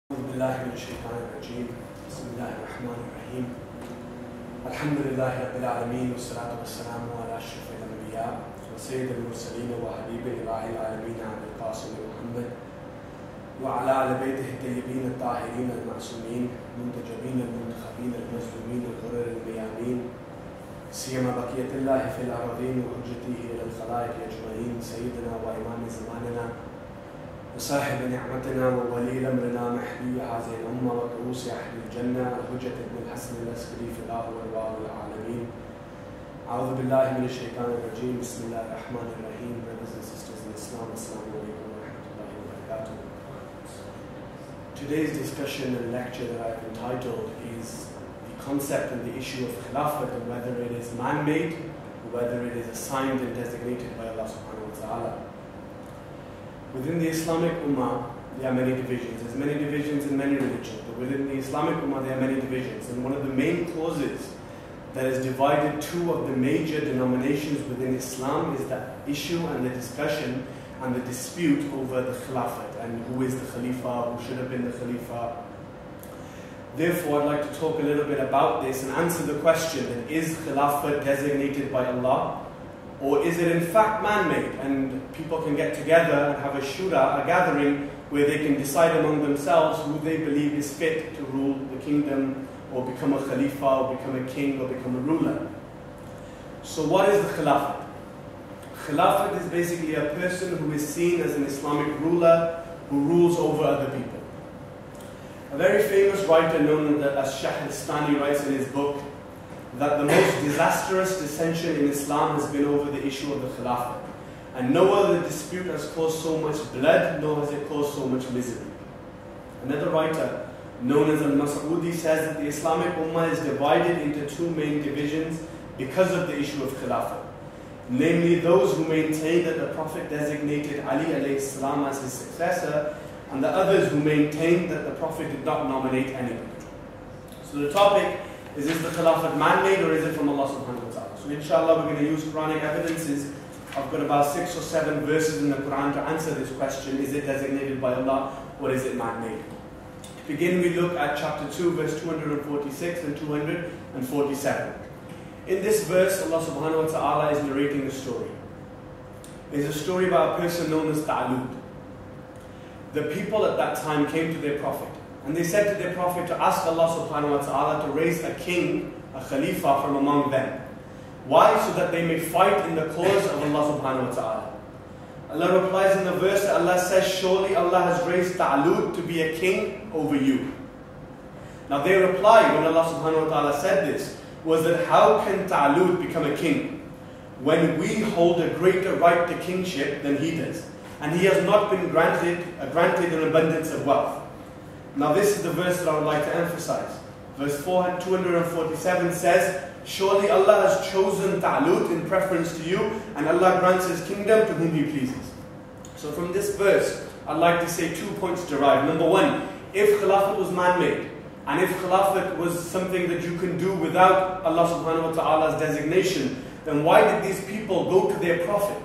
أعوذ بالله من الشيطان الرجيم بسم الله الرحمن الرحيم الحمد لله رب العالمين والصلاة والسلام على أشرف الأنبياء وسيد المرسلين وحبيب إله العالمين عبد القاسم محمد وعلى آل بيته الطيبين الطاهرين المعصومين المنتجبين المنتخبين المظلومين الغرر الميامين سيما بقية الله في الأرضين وحجته إلى الخلائق أجمعين سيدنا وإمام زماننا وصاحب نعمتنا وولي أمرنا محيي هذه الأمة وكؤوس أهل الجنة الحجة بن الحسن العسكري في الله والباب العالمين. أعوذ بالله من الشيطان الرجيم بسم الله الرحمن الرحيم. Brothers and sisters in Islam, Assalamu alaikum wa rahmatullahi wa barakatuh. Today's discussion and lecture that I've entitled is the concept and the issue of Khilafat, and whether it is man-made or whether it is assigned and designated by Allah subhanahu wa ta'ala. Within the Islamic Ummah, there are many divisions. There's many divisions in many religions, but within the Islamic Ummah, there are many divisions. And one of the main causes that has divided two of the major denominations within Islam is the issue and the discussion and the dispute over the Khilafat and who is the Khalifa, who should have been the Khalifa. Therefore, I'd like to talk a little bit about this and answer the question that is Khilafat designated by Allah, or is it in fact man-made, and people can get together and have a shura, a gathering, where they can decide among themselves who they believe is fit to rule the kingdom, or become a khalifa, or become a king, or become a ruler. So what is the Khilafat? Khilafat is basically a person who is seen as an Islamic ruler who rules over other people. A very famous writer known as Shahristani writes in his book that the most disastrous dissension in Islam has been over the issue of the Khilafat. And no other dispute has caused so much blood, nor has it caused so much misery. Another writer, known as Al-Mas'udi, says that the Islamic Ummah is divided into two main divisions because of the issue of Khilafat. Namely, those who maintain that the Prophet designated Ali alayhi salam as his successor, and the others who maintain that the Prophet did not nominate anybody. So the topic is the Khilafat man-made, or is it from Allah subhanahu wa ta'ala? So inshallah we're going to use Quranic evidences. I've got about 6 or 7 verses in the Quran to answer this question: is it designated by Allah, or is it man-made? To begin, we look at chapter 2, verse 246 and 247. In this verse, Allah subhanahu wa ta'ala is narrating a story. It's a story about a person known as Ta'lud. The people at that time came to their Prophet, and they said to their Prophet to ask Allah subhanahu wa ta'ala to raise a king, a Khalifa from among them. Why? So that they may fight in the cause of Allah subhanahu wa ta'ala. Allah replies in the verse that Allah says, surely Allah has raised Ta'lud to be a king over you. Now their reply when Allah subhanahu wa ta'ala said this was that how can Ta'lud become a king when we hold a greater right to kingship than he does? And he has not been granted an abundance of wealth. Now this is the verse that I would like to emphasize. Verse 247 says, surely Allah has chosen Ta'lud in preference to you, and Allah grants his kingdom to whom he pleases. So from this verse, I'd like to say 2 points derived. Number one, if Khilafat was man-made, and if Khilafat was something that you can do without Allah subhanahu wa ta'ala's designation, then why did these people go to their Prophet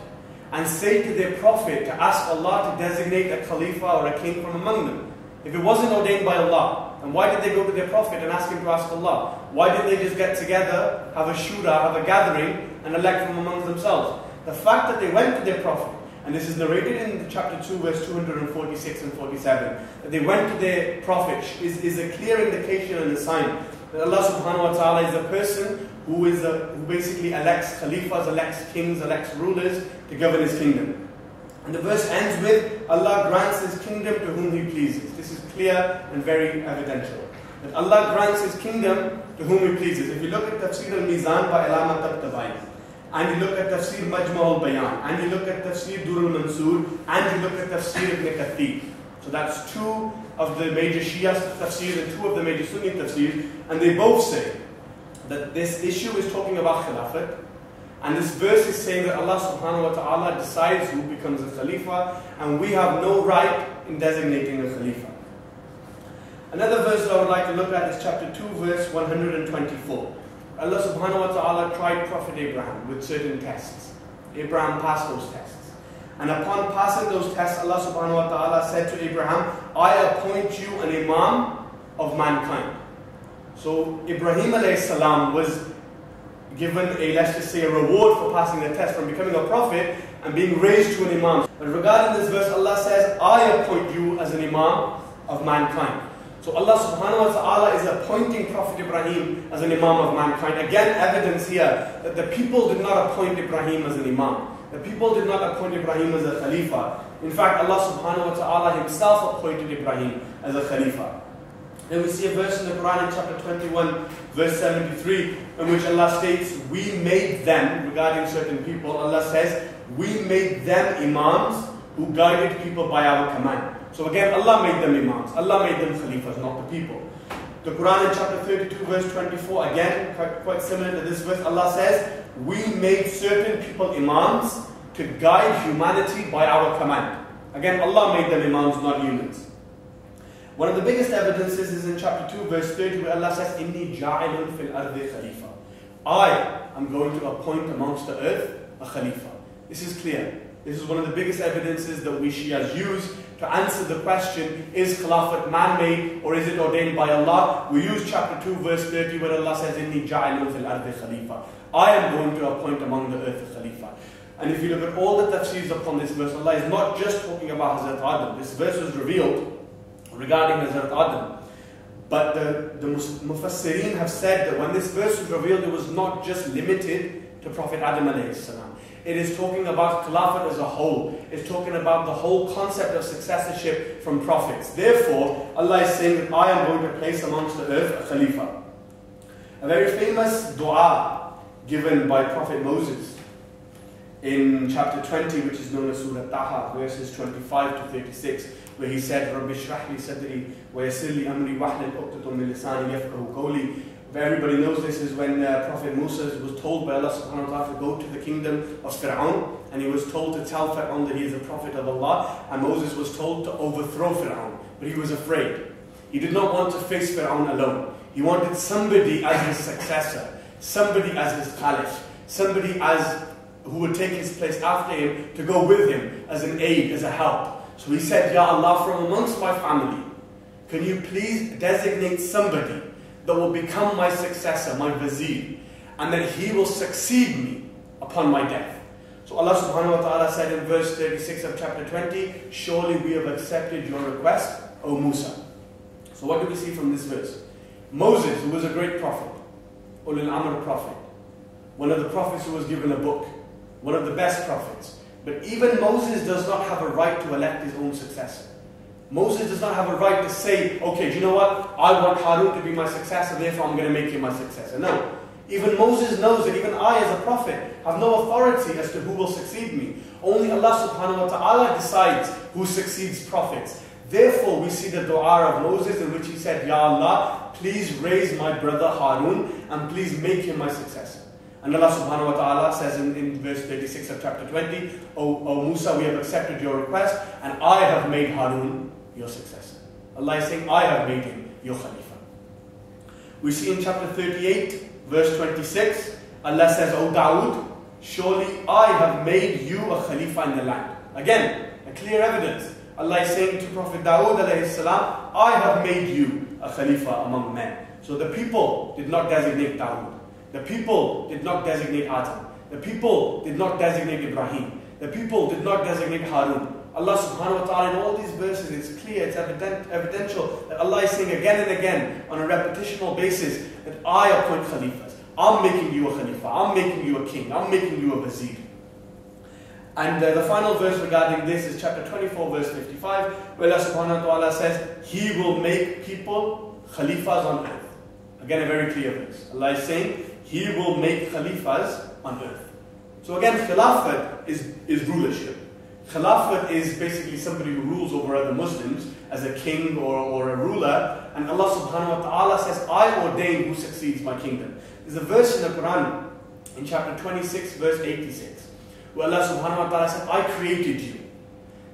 and say to their Prophet to ask Allah to designate a Khalifa or a king from among them? If it wasn't ordained by Allah, then why did they go to their Prophet and ask him to ask Allah? Why didn't they just get together, have a shura, have a gathering, and elect from amongst themselves? The fact that they went to their Prophet, and this is narrated in chapter 2, verse 246 and 47, that they went to their Prophet is a clear indication and a sign that Allah subhanahu wa ta'ala is a person who basically elects Khalifas, elects kings, elects rulers to govern his kingdom. And the verse ends with, Allah grants his kingdom to whom he pleases. This is clear and very evidential. That Allah grants his kingdom to whom he pleases. If you look at Tafsir al-Mizan by Alama Tabtabai, and you look at Tafsir Majma' al-Bayan, and you look at Tafsir Dur al-Mansur, and you look at Tafsir ibn Kathir. So that's 2 of the major Shia tafsirs and 2 of the major Sunni tafsirs, and they both say that this issue is talking about Khilafat, and this verse is saying that Allah subhanahu wa ta'ala decides who becomes a Khalifa, and we have no right in designating a Khalifa. Another verse that I would like to look at is chapter 2, verse 124. Allah subhanahu wa ta'ala tried Prophet Abraham with certain tests. Abraham passed those tests. And upon passing those tests, Allah subhanahu wa ta'ala said to Abraham, I appoint you an imam of mankind. So Ibrahim alayhi salam was given let's just say a reward for passing the test from becoming a prophet and being raised to an imam. But regarding this verse, Allah says, I appoint you as an imam of mankind. So Allah subhanahu wa ta'ala is appointing Prophet Ibrahim as an imam of mankind. Again, evidence here that the people did not appoint Ibrahim as an imam. The people did not appoint Ibrahim as a Khalifa. In fact, Allah subhanahu wa ta'ala himself appointed Ibrahim as a Khalifa. Then we see a verse in the Quran in chapter 21, verse 73, in which Allah states, we made them, regarding certain people, Allah says, we made them imams who guided people by our command. So again, Allah made them imams. Allah made them Khalifas, not the people. The Quran in chapter 32, verse 24, again, quite similar to this verse, Allah says, we made certain people imams to guide humanity by our command. Again, Allah made them imams, not humans. One of the biggest evidences is in chapter 2, verse 30, where Allah says, Inni ja'ilun fil ardi khalifa. I am going to appoint amongst the earth a Khalifa. This is clear. This is one of the biggest evidences that we Shias use to answer the question, is Caliphate man-made or is it ordained by Allah? We use chapter 2, verse 30, where Allah says, Inni ja'ilun fil ardi khalifa. I am going to appoint among the earth a Khalifa. And if you look at all the tafsirs upon this verse, Allah is not just talking about Hazrat Adam. This verse was revealed regarding Hazrat Adam. But the Mufassirin have said that when this verse was revealed, it was not just limited to Prophet Adam alayhi salam. It is talking about Caliphate as a whole. It's talking about the whole concept of successorship from prophets. Therefore, Allah is saying that I am going to place amongst the earth a Khalifa. A very famous dua given by Prophet Moses in chapter 20, which is known as Surah Taha, verses 25 to 36, where he said, Rabbi shrah li sadri wa yassir li amri wahlul 'uqdatam min lisani yafqahu qawli. Everybody knows this is when Prophet Musa was told by Allah subhanahu wa ta'ala to go to the kingdom of Fir'aun, and he was told to tell Fir'aun that he is a prophet of Allah, and Moses was told to overthrow Fir'aun, but he was afraid. He did not want to face Fir'aun alone. He wanted somebody as his successor, somebody as his caliph, somebody who would take his place after him to go with him as an aid, as a help. So he said, Ya Allah, from amongst my family, can you please designate somebody that will become my successor, my vizier, and that he will succeed me upon my death. So Allah subhanahu wa ta'ala said in verse 36 of chapter 20, surely we have accepted your request, O Musa. So what do we see from this verse? Moses, who was a great prophet, Ulul Amr prophet, one of the prophets who was given a book, one of the best prophets. But even Moses does not have a right to elect his own successor. Moses does not have a right to say, okay, do you know what? I want Harun to be my successor, therefore I'm going to make him my successor. No. Even Moses knows that even I as a prophet have no authority as to who will succeed me. Only Allah subhanahu wa ta'ala decides who succeeds prophets. Therefore we see the dua of Moses in which he said, Ya Allah, please raise my brother Harun and please make him my successor. And Allah subhanahu wa ta'ala says in verse 36 of chapter 20, O Musa, we have accepted your request and I have made Harun your successor. Allah is saying, I have made him your Khalifa. We see in chapter 38, verse 26, Allah says, O Dawood, surely I have made you a Khalifa in the land. Again, a clear evidence. Allah is saying to Prophet Dawood alayhi salam, I have made you a Khalifa among men. So the people did not designate Dawood. The people did not designate Adam. The people did not designate Ibrahim. The people did not designate Harun. Allah subhanahu wa ta'ala in all these verses, it's clear, it's evidential that Allah is saying again and again on a repetitional basis that I appoint Khalifas. I'm making you a Khalifa. I'm making you a king. I'm making you a vizier. And the final verse regarding this is chapter 24, verse 55, where Allah subhanahu wa ta'ala says, He will make people Khalifas on earth. Again, a very clear verse. Allah is saying, He will make Khalifas on earth. So again, Khilafat is rulership. Khilafat is basically somebody who rules over other Muslims as a king or a ruler. And Allah subhanahu wa ta'ala says, I ordain who succeeds my kingdom. There's a verse in the Quran, in chapter 26, verse 86, where Allah subhanahu wa ta'ala said, I created you.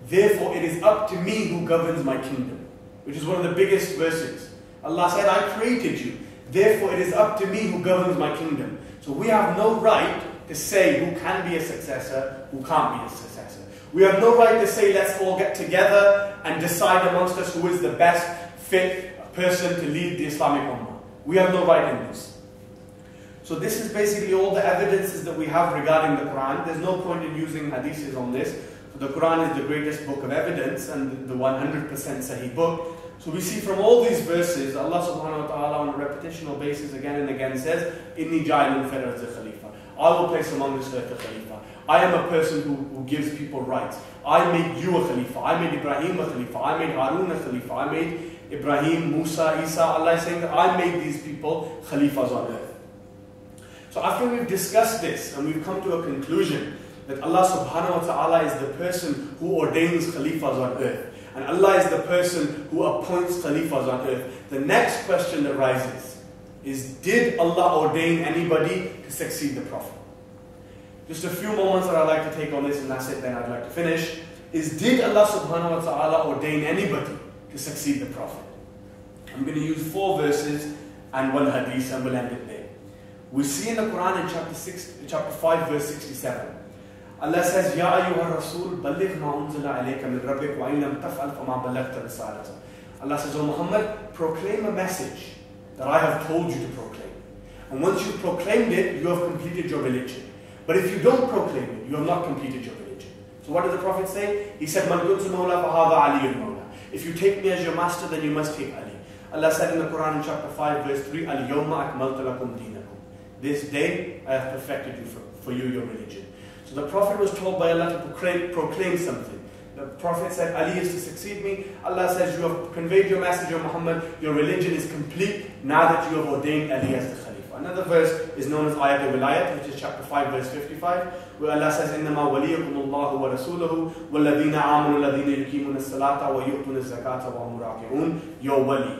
Therefore, it is up to me who governs my kingdom. Which is one of the biggest verses. Allah said, I created you. Therefore, it is up to me who governs my kingdom. So we have no right to say who can be a successor, who can't be a successor. We have no right to say, let's all get together and decide amongst us who is the best fit person to lead the Islamic Ummah. We have no right in this. So this is basically all the evidences that we have regarding the Quran. There's no point in using hadiths on this. The Quran is the greatest book of evidence and the 100% Sahih book. So we see from all these verses, Allah subhanahu wa ta'ala on a repetitional basis again and again says, Inni ja'ilun fil ardi khalifa. I will place among this earth a khalifa. I am a person who gives people rights. I made you a khalifa. I made Ibrahim a khalifa. I made Harun a khalifa. I made Ibrahim, Musa, Isa. Allah is saying that I made these people khalifas on earth. So after we've discussed this and we've come to a conclusion that Allah subhanahu wa ta'ala is the person who ordains khalifas on earth, and Allah is the person who appoints khalifas on earth, the next question that rises is, did Allah ordain anybody to succeed the Prophet? Just a few moments that I'd like to take on this, and that's it, then I'd like to finish, is did Allah subhanahu wa ta'ala ordain anybody to succeed the Prophet? I'm going to use 4 verses and 1 hadith and we'll end it there. We see in the Quran in chapter 5 verse 67, Allah says, Ya ayyuha rasul, balligh ma unzila alayka min rabbik wa in lam taf'al fama ballaghta risalata. Allah says, O Muhammad, proclaim a message that I have told you to proclaim. And once you've proclaimed it, you have completed your religion. But if you don't proclaim it, you have not completed your religion. So what did the Prophet say? He said, Man kuntu mawla fahadha aliyyun mawla. If you take me as your master, then you must take Ali. Allah said in the Quran in chapter 5 verse 3, Al-yawma akmaltu lakum dinakum. This day I have perfected you for you your religion. So the Prophet was told by Allah to proclaim something. The Prophet said, Ali is to succeed me. Allah says, you have conveyed your message, O Muhammad. Your religion is complete now that you have ordained Ali as the Khalifa. Another verse is known as Ayat al-Wilayat, which is chapter 5 verse 55, where Allah says, إِنَّمَا وَلِيَكُمُ اللَّهُ وَرَسُولُهُ وَالَّذِينَ آمَنُوا الَّذِينَ يُقِيمُونَ الصَّلَاةَ وَيُؤْتُونَ الزَّكَاةَ وَهُمْ رَاكِعُونَ. Your wali.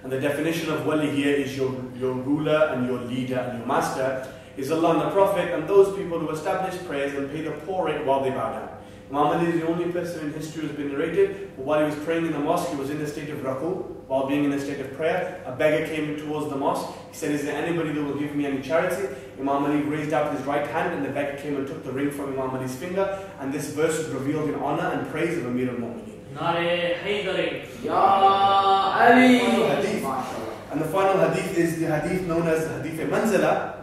And the definition of wali here is your ruler and your leader and your master is Allah and the Prophet and those people who establish prayers and pay the poor rate while they bow down. Imam Ali is the only person in history who has been narrated, but while he was praying in the mosque, he was in a state of raku, while being in a state of prayer. A beggar came towards the mosque. He said, is there anybody that will give me any charity? Imam Ali raised out his right hand and the beggar came and took the ring from Imam Ali's finger, and this verse was revealed in honor and praise of Amir al-Mu'mineen. Ya Ali. And the final hadith is the hadith known as the hadith al-Manzala,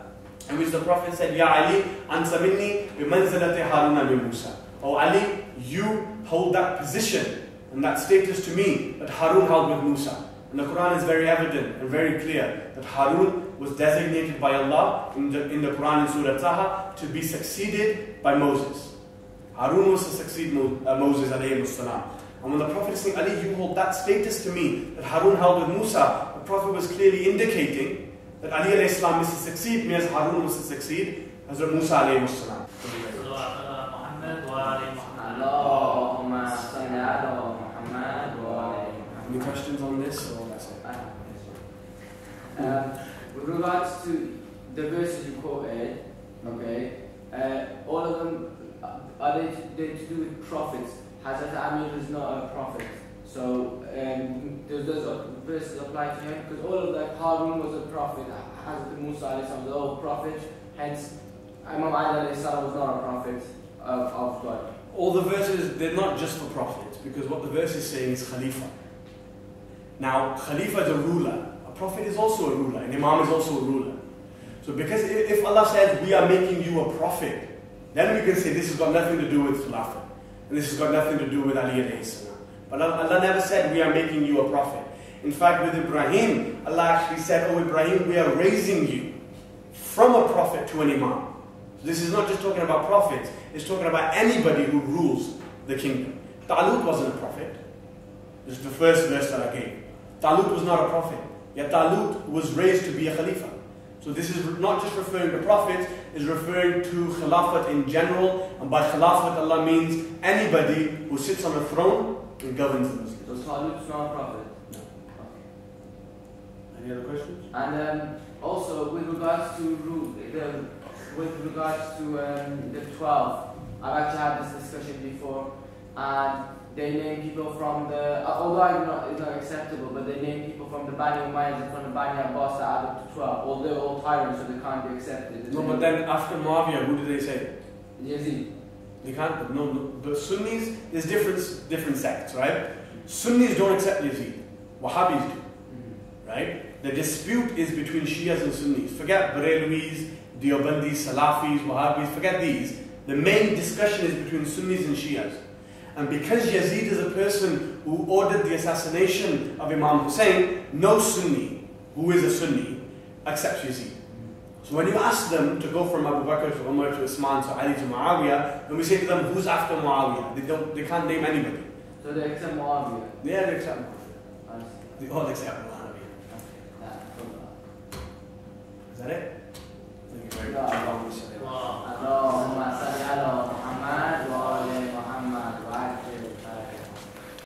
in which the Prophet said, Ya Ali, anta minni bi manzalati Haruna bi Musa. Oh Ali, you hold that position and that status to me that Harun held with Musa. And the Quran is very evident and very clear that Harun was designated by Allah in the Quran in Surah Taha to be succeeded by Moses. Harun was to succeed Moses alayhi salam. And when the Prophet is saying, Ali, you hold that status to me that Harun held with Musa, the Prophet was clearly indicating that Ali alayhi salam is to succeed me as Harun was to succeed as Musa alayhi salam. Any questions on this or that's it? With regards to the verses you quoted, okay, all of them, are they to do with prophets? Hazrat Amir is not a prophet. So, does those verses apply to him? Because all of that, Harun was a prophet, Hazrat Musa was all prophets, hence Imam Ali was not a prophet of God. All the verses, they're not just for prophets, because what the verse is saying is Khalifa. Now, Khalifa is a ruler. A prophet is also a ruler. An Imam is also a ruler. So because if Allah says, we are making you a prophet, then we can say this has got nothing to do with Khilafah. And this has got nothing to do with Ali alayhi salam. But Allah never said, we are making you a prophet. In fact, with Ibrahim, Allah actually said, oh Ibrahim, we are raising you from a prophet to an Imam. So this is not just talking about prophets, it's talking about anybody who rules the kingdom. Talut wasn't a prophet. This is the first verse that I gave. Talut was not a prophet, yet Talut was raised to be a Khalifa. So this is not just referring to prophets, it's referring to Khilafat in general, and by Khilafat Allah means anybody who sits on a throne and governs the Muslims. So Talut is not a prophet? No. Any other questions? And also with regards to the 12, I've actually had this discussion before, and they name people from the, although it's not acceptable, but they name people from the Bani Umayyad and from the Bani Abbas that add up to 12. Although they're all tyrants, so they can't be accepted. No, but then after Muawiyah, who did they say? Yazid. They can't. No. The Sunnis, there's different sects, right? Sunnis don't accept Yazid. Wahhabis do, right? The dispute is between Shias and Sunnis. Forget Barelwis, Deobandis, Salafis, Wahhabis. Forget these. The main discussion is between Sunnis and Shias. And because Yazid is a person who ordered the assassination of Imam Hussein, no Sunni who is a Sunni accepts Yazid. So when you ask them to go from Abu Bakr to Umar to Usman to Ali to Muawiyah, when we say to them, who's after Muawiyah? They can't name anybody. So they accept Muawiyah? Yeah, they accept Muawiyah. They all accept Muawiyah. Is that it?